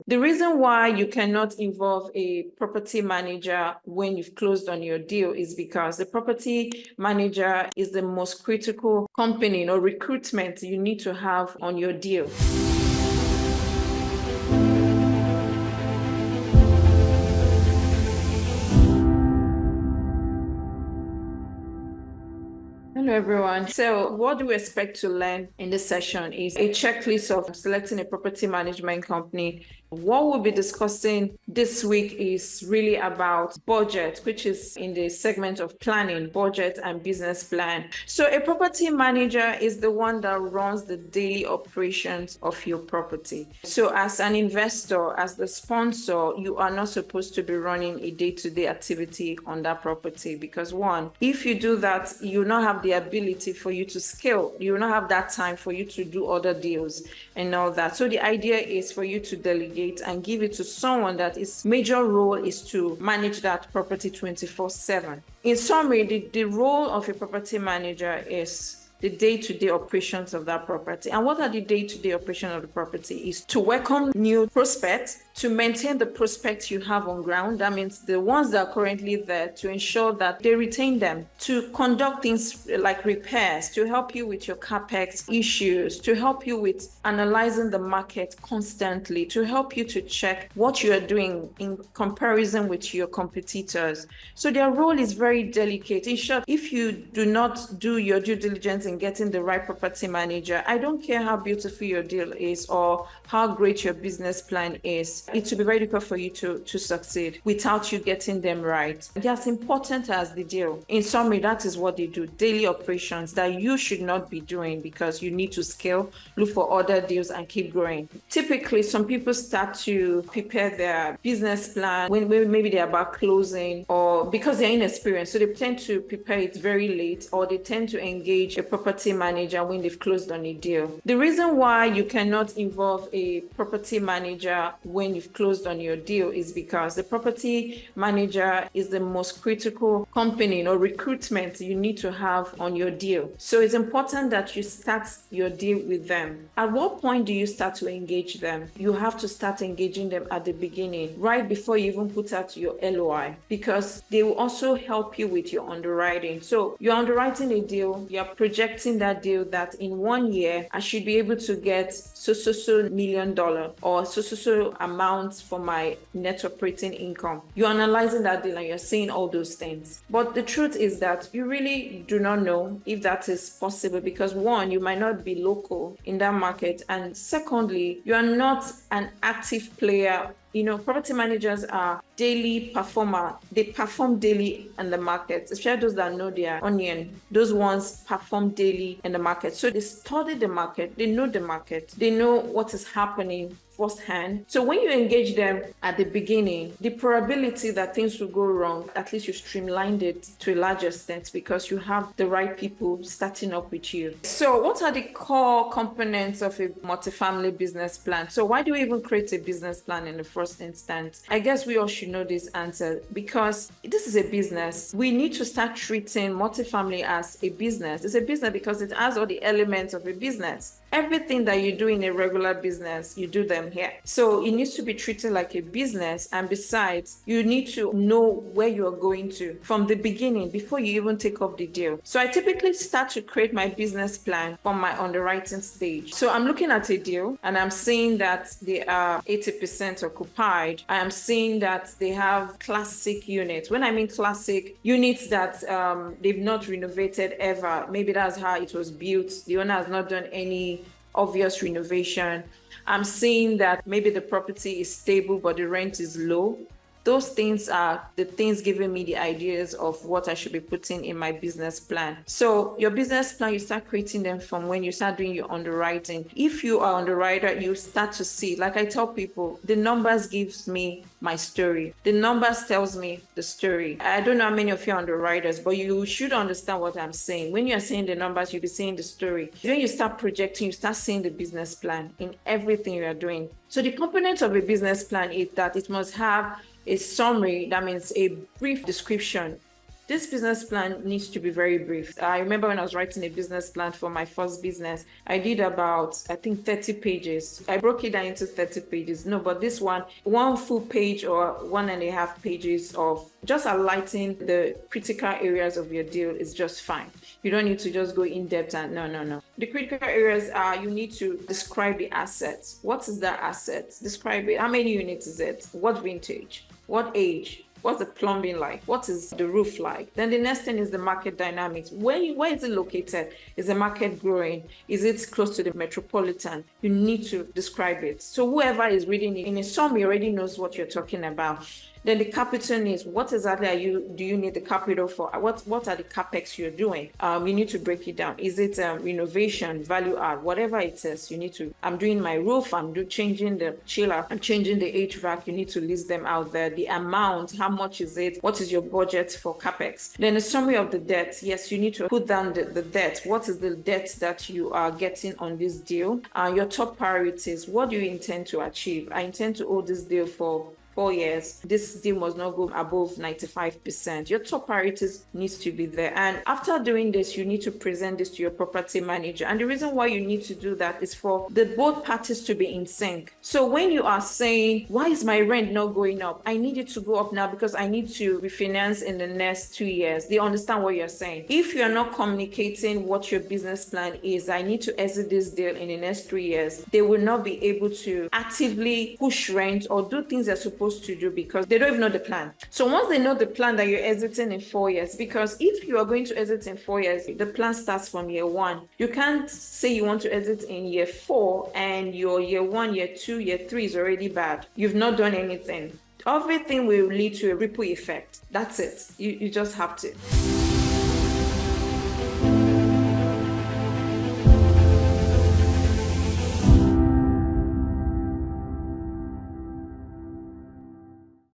The reason why you cannot involve a property manager when you've closed on your deal is because the property manager is the most critical company or recruitment you need to have on your deal. Hello everyone. So what do we expect to learn in this session is a checklist of selecting a property management company. What we'll be discussing this week is really about budget, which is in the segment of planning, budget and business plan. So a property manager is the one that runs the daily operations of your property. So as an investor, as the sponsor, you are not supposed to be running a day-to-day activity on that property because one, if you do that, you will not have the ability for you to scale. You will not have that time for you to do other deals and all that. So the idea is for you to delegate and give it to someone that its major role is to manage that property 24/7. In summary, the role of a property manager is the day-to-day operations of that property. And what are the day-to-day operations of the property is to welcome new prospects, to maintain the prospects you have on ground. That means the ones that are currently there, to ensure that they retain them, to conduct things like repairs, to help you with your capex issues, to help you with analyzing the market constantly, to help you to check what you are doing in comparison with your competitors. So their role is very delicate. In short, if you do not do your due diligence in getting the right property manager, I don't care how beautiful your deal is or how great your business plan is, it will be very difficult for you to succeed without you getting them right. They're as important as the deal. In summary, that is what they do, daily operations that you should not be doing because you need to scale, look for other deals and keep growing. Typically, some people start to prepare their business plan when maybe they're about closing or because they're inexperienced. So they tend to prepare it very late or they tend to engage a property manager when they've closed on a deal. The reason why you cannot involve a property manager when you've closed on your deal is because the property manager is the most critical company or recruitment you need to have on your deal. So it's important that you start your deal with them. At what point do you start to engage them? You have to start engaging them at the beginning, right before you even put out your LOI, because they will also help you with your underwriting. So you're underwriting a deal, you're projecting that deal that in 1 year, I should be able to get so $1 million or so amount for my net operating income. You're analyzing that deal and you're saying all those things. But the truth is that you really do not know if that is possible because one, you might not be local in that market. And secondly, you are not an active player. You know, property managers are daily performer. They perform daily in the market, especially those that know their onion. Those ones perform daily in the market. So they study the market, they know the market, they know what is happening firsthand. So when you engage them at the beginning, the probability that things will go wrong, at least you streamlined it to a large extent because you have the right people starting up with you. So what are the core components of a multifamily business plan? So why do we even create a business plan in the first instance? I guess we all should know this answer because this is a business. We need to start treating multifamily as a business. It's a business because it has all the elements of a business. Everything that you do in a regular business, you do them here. So it needs to be treated like a business. And besides, you need to know where you're going to from the beginning before you even take up the deal. So I typically start to create my business plan from my underwriting stage. So I'm looking at a deal and I'm seeing that they are 80% occupied. I am seeing that they have classic units. When I mean classic, units that they've not renovated ever. Maybe that's how it was built. The owner has not done any obvious renovation. I'm seeing that maybe the property is stable, but the rent is low. Those things are the things giving me the ideas of what I should be putting in my business plan. So your business plan, you start creating them from when you start doing your underwriting. If you are underwriter, you start to see, like I tell people, the numbers gives me my story. The numbers tells me the story. I don't know how many of you are underwriters, but you should understand what I'm saying. When you're saying the numbers, you'll be seeing the story. When you start projecting, you start seeing the business plan in everything you are doing. So the components of a business plan is that it must have a summary, that means a brief description this business plan needs to be very brief. I remember when I was writing a business plan for my first business, I did about, I think, 30 pages. I broke it down into 30 pages. No, but this one full page or 1.5 pages of just highlighting the critical areas of your deal is just fine. You don't need to just go in depth and no. The critical areas are, you need to describe the assets. What is that asset? Describe it. How many units is it? What vintage? What age? What's the plumbing like? What is the roof like? Then the next thing is the market dynamics. Where is it located? Is the market growing? Is it close to the metropolitan? You need to describe it. So whoever is reading it in a summary already knows what you're talking about. Then the capital needs, what exactly do you need the capital for? What are the capex you're doing? You need to break it down. Is it renovation, value add, whatever it is, you need to, I'm doing my roof, changing the chiller, I'm changing the HVAC, you need to list them out there. The amount, how much is it? What is your budget for capex? Then a summary of the debt. Yes, you need to put down the debt. What is the debt that you are getting on this deal? Your top priorities. What do you intend to achieve? I intend to hold this deal for 4 years. This deal must not go above 95%. Your top priorities needs to be there. And after doing this, you need to present this to your property manager. And the reason why you need to do that is for the both parties to be in sync. So when you are saying, why is my rent not going up? I need it to go up now because I need to refinance in the next 2 years. They understand what you're saying. If you're not communicating what your business plan is, I need to exit this deal in the next 3 years, they will not be able to actively push rent or do things they're supposed to do because they don't even know the plan. So once they know the plan that you're exiting in 4 years, because if you are going to exit in 4 years, the plan starts from year 1. You can't say you want to exit in year 4 and your year 1, year 2, year 3 is already bad. You've not done anything. Everything will lead to a ripple effect. That's it. You just have to.